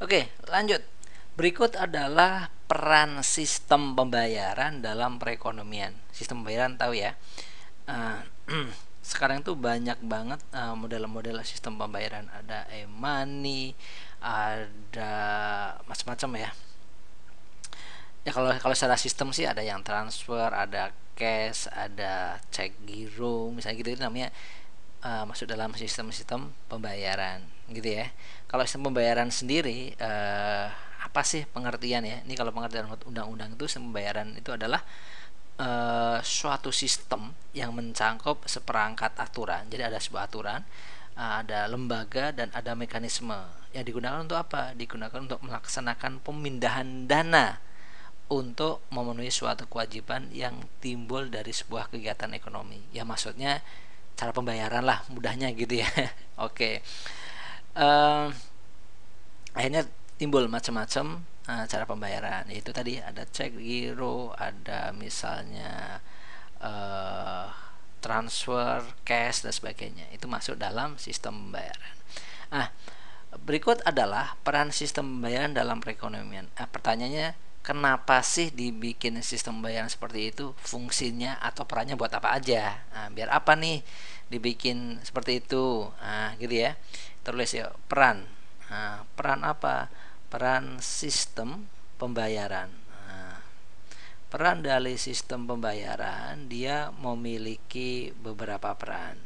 Oke, lanjut. Berikut adalah peran sistem pembayaran dalam perekonomian. Sistem pembayaran tahu ya. Uh, Sekarang tuh banyak banget model-model sistem pembayaran. Ada e-money, ada macam-macam ya. Ya kalau secara sistem sih ada yang transfer, ada cash, ada cek giro, misalnya gitu, itu namanya masuk dalam sistem-sistem pembayaran gitu ya. Kalau sistem pembayaran sendiri apa sih pengertian ya? Ini kalau pengertian undang-undang itu sistem pembayaran itu adalah suatu sistem yang mencangkup seperangkat aturan. Jadi ada sebuah aturan, ada lembaga dan ada mekanisme yang digunakan untuk apa? Digunakan untuk melaksanakan pemindahan dana untuk memenuhi suatu kewajiban yang timbul dari sebuah kegiatan ekonomi. Ya maksudnya cara pembayaran lah, mudahnya gitu ya. Oke. Akhirnya timbul macam-macam cara pembayaran. Yaitu tadi ada cek giro, ada misalnya transfer, cash dan sebagainya. Itu masuk dalam sistem pembayaran. Berikut adalah peran sistem pembayaran dalam perekonomian. Pertanyaannya, kenapa sih dibikin sistem pembayaran seperti itu? Fungsinya atau perannya buat apa aja? Biar apa nih dibikin seperti itu? Gitu ya. Terus ya, peran. Peran apa? Peran sistem pembayaran. Peran dari sistem pembayaran, dia memiliki beberapa peran.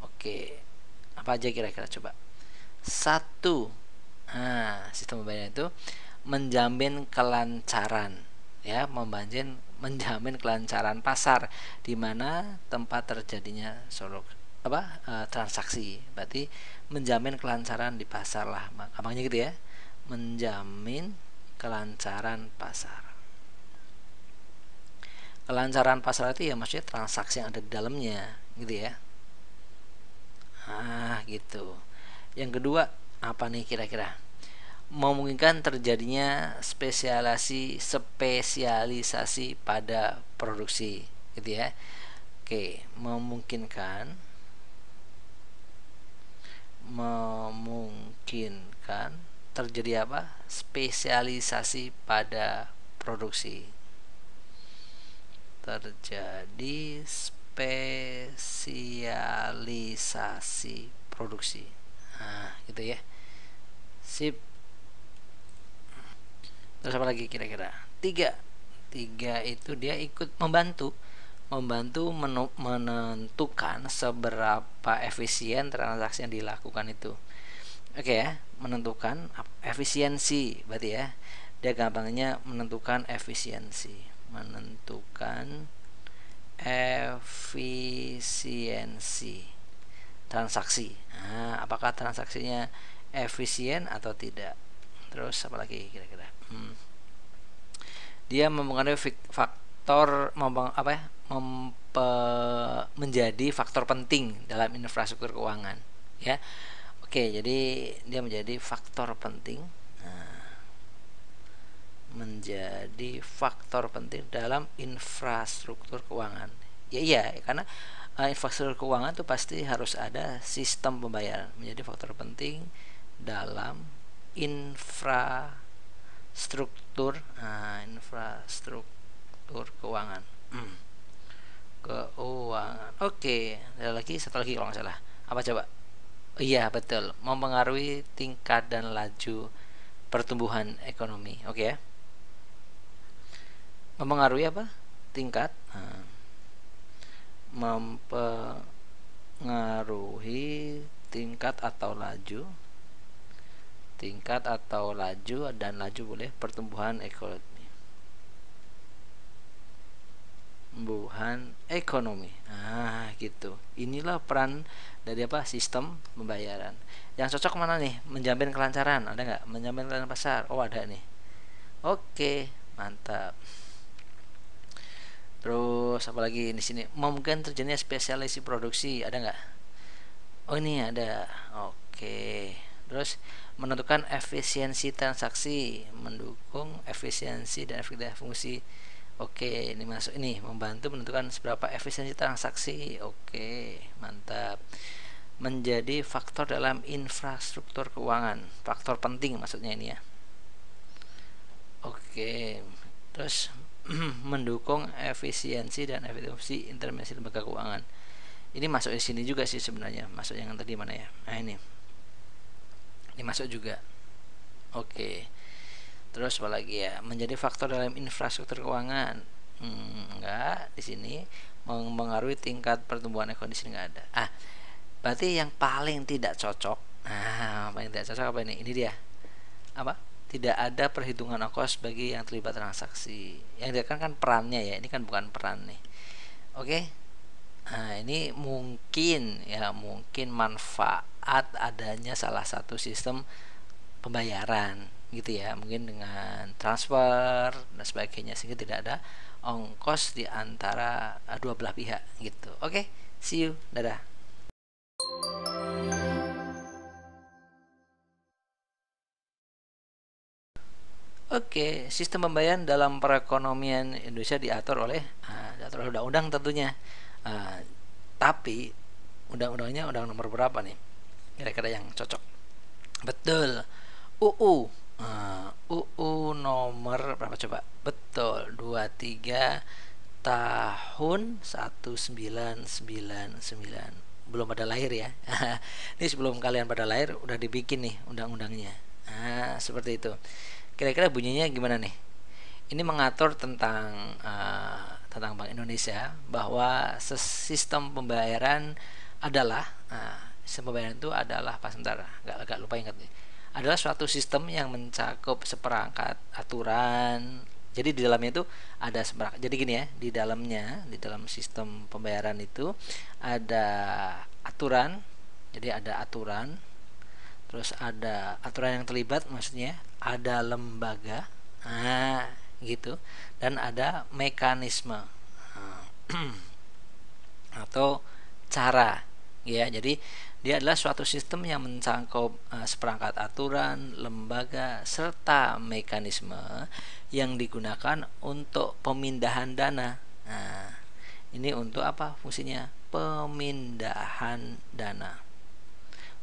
Oke, apa aja kira-kira coba? Satu, sistem pembayaran itu menjamin kelancaran, ya, menjamin kelancaran pasar di mana tempat terjadinya transaksi. Berarti menjamin kelancaran di pasar lah, gampangnya gitu ya. Menjamin kelancaran pasar. Kelancaran pasar itu ya maksudnya transaksi yang ada di dalamnya, gitu ya. Gitu. Yang kedua, apa nih kira-kira? Memungkinkan terjadinya spesialisasi pada produksi, gitu ya. Oke, memungkinkan terjadi apa? Spesialisasi pada produksi. Terjadi spesialisasi produksi. Gitu ya. Sip. Terus apa lagi kira-kira? Tiga itu dia ikut membantu menentukan seberapa efisien transaksi yang dilakukan itu. Oke ya, menentukan efisiensi berarti ya. Dia gampangnya menentukan efisiensi transaksi. Apakah transaksinya efisien atau tidak? Terus apa lagi kira-kira? Dia mempengaruhi faktor menjadi faktor penting dalam infrastruktur keuangan, ya. Oke, jadi dia menjadi faktor penting. Menjadi faktor penting dalam infrastruktur keuangan. Ya iya, karena infrastruktur keuangan itu pasti harus ada sistem pembayaran, menjadi faktor penting dalam infrastruktur keuangan. Oke, ada lagi satu lagi kalau nggak salah. Apa coba? Iya betul, mempengaruhi tingkat dan laju pertumbuhan ekonomi. Oke ya. Mempengaruhi apa? Tingkat. Mempengaruhi tingkat atau laju dan laju boleh pertumbuhan ekonomi. Gitu. Inilah peran dari apa? Sistem pembayaran. Yang cocok mana nih? Menjamin kelancaran, ada nggak? Menjamin kelancaran pasar. Oh, ada nih. Oke, mantap. Terus apa lagi di sini? Mungkin terjadinya spesialisasi produksi, ada nggak? Oh, ini ada. Oke. Terus menentukan efisiensi transaksi, mendukung efisiensi dan efektivitas fungsi. Oke, ini masuk ini, membantu menentukan seberapa efisiensi transaksi. Oke, mantap. menjadi faktor dalam infrastruktur keuangan, faktor penting maksudnya ini ya. Oke, terus mendukung efisiensi dan efisiensi intervensi lembaga keuangan. Ini masuk di sini juga sih sebenarnya, masuk yang tadi mana ya? Nah ini masuk juga. Oke, terus apa lagi ya? Menjadi faktor dalam infrastruktur keuangan. Enggak, di sini mempengaruhi tingkat pertumbuhan ekonomi, enggak ada. Berarti yang paling tidak cocok. Paling tidak cocok apa ini? Ini dia. Apa? Tidak ada perhitungan ongkos bagi yang terlibat transaksi. Yang dia kan perannya ya, ini kan bukan peran nih. Oke. Nah, ini mungkin manfaat adanya salah satu sistem pembayaran gitu ya, mungkin dengan transfer dan sebagainya, sehingga tidak ada ongkos di antara dua belah pihak gitu. Oke, see you, dadah. Oke, sistem pembayaran dalam perekonomian Indonesia diatur oleh undang-undang tentunya. Tapi undang-undangnya undang nomor berapa nih? Kira-kira yang cocok. Betul. UU nomor berapa coba? Betul, 23 tahun 1999. Belum pada lahir ya. Ini sebelum kalian pada lahir udah dibikin nih undang-undangnya. Seperti itu. Kira-kira bunyinya gimana nih? Ini mengatur tentang Bank Indonesia bahwa sistem pembayaran adalah sistem pembayaran itu adalah agak lupa ingat nih. Adalah suatu sistem yang mencakup seperangkat aturan. Jadi di dalamnya itu ada seperangkat. Jadi gini ya, di dalam sistem pembayaran itu ada aturan. Jadi ada aturan. Terus ada aturan yang terlibat, maksudnya ada lembaga. Gitu, dan ada mekanisme atau cara ya. Jadi dia adalah suatu sistem yang mencakup seperangkat aturan, lembaga serta mekanisme yang digunakan untuk pemindahan dana. Ini untuk apa fungsinya? Pemindahan dana.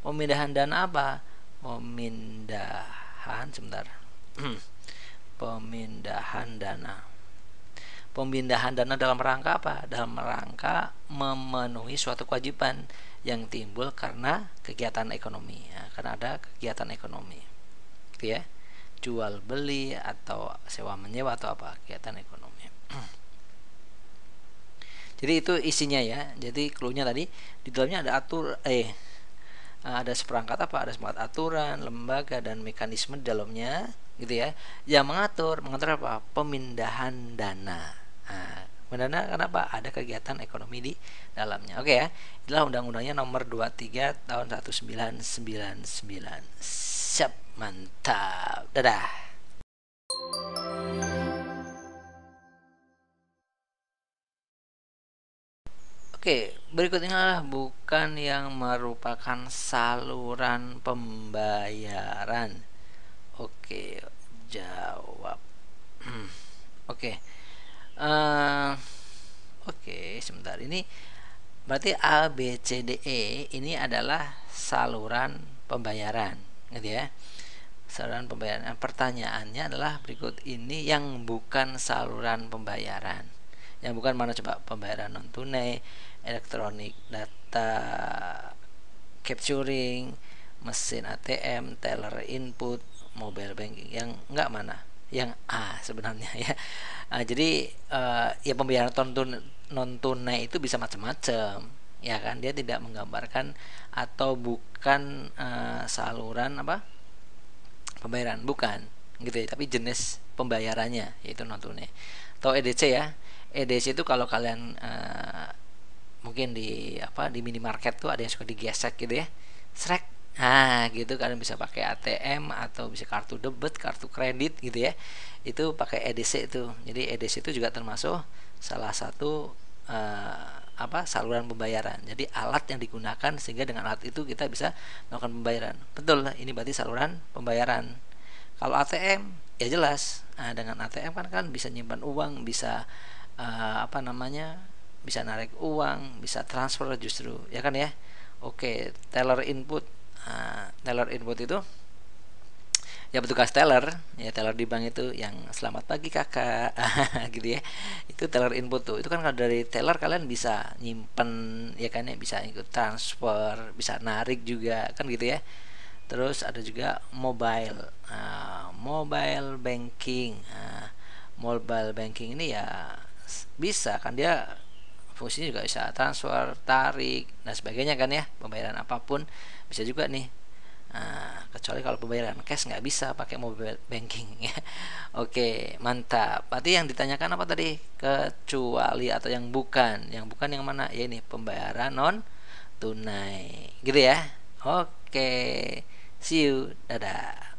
Pemindahan dana apa? Pemindahan dana dalam rangka apa? Dalam rangka memenuhi suatu kewajiban yang timbul karena kegiatan ekonomi. Karena ada kegiatan ekonomi, gitu ya, jual beli atau sewa menyewa atau apa, kegiatan ekonomi. Jadi itu isinya ya. Jadi clue-nya tadi di dalamnya ada ada seperangkat ada seperangkat aturan, lembaga dan mekanisme di dalamnya gitu ya, yang mengatur apa? Pemindahan dana. Dana kenapa? Ada kegiatan ekonomi di dalamnya. Oke ya. Itulah undang-undangnya nomor 23 tahun 1999. Siap, mantap. Dadah. Oke, berikutnya adalah bukan yang merupakan saluran pembayaran. Oke, jawab. Oke. Sebentar. Ini berarti A, B, C, D, E ini adalah saluran pembayaran, gitu ya. Saluran pembayaran. Pertanyaannya adalah berikut ini yang bukan saluran pembayaran. Yang bukan mana coba? Pembayaran non tunai, elektronik data capturing, mesin ATM, teller input, mobile banking. Yang enggak mana? Yang A sebenarnya ya. Jadi ya pembayaran non tunai itu bisa macam-macam ya kan. Dia tidak menggambarkan atau bukan saluran pembayaran, bukan gitu ya, tapi jenis pembayarannya yaitu non tunai atau EDC ya. EDC itu kalau kalian mungkin di minimarket tuh ada yang suka digesek gitu ya, srek, gitu kalian bisa pakai ATM atau bisa kartu debit, kartu kredit gitu ya, itu pakai EDC itu. Jadi EDC itu juga termasuk salah satu saluran pembayaran. Jadi alat yang digunakan sehingga dengan alat itu kita bisa melakukan pembayaran. Betul lah, ini berarti saluran pembayaran. Kalau ATM ya jelas, dengan ATM kan bisa nyimpan uang, bisa bisa narik uang, bisa transfer justru ya kan ya. Oke, teller input. Teller input itu ya petugas teller, ya teller di bank itu yang selamat pagi kakak gitu ya. Itu teller input tuh. Itu kan kalau dari teller kalian bisa nyimpen ya kan ya, bisa ikut transfer, bisa narik juga kan gitu ya. Terus ada juga mobile banking. Mobile banking ini ya bisa kan, dia fungsinya juga bisa transfer, tarik dan sebagainya kan ya, pembayaran apapun bisa juga nih. Kecuali kalau pembayaran cash nggak bisa pakai mobile banking ya. Oke, mantap. Berarti yang ditanyakan apa tadi? Kecuali atau yang bukan? Yang bukan yang mana? Ya ini pembayaran non tunai. Gitu ya. Oke. See you. Dadah.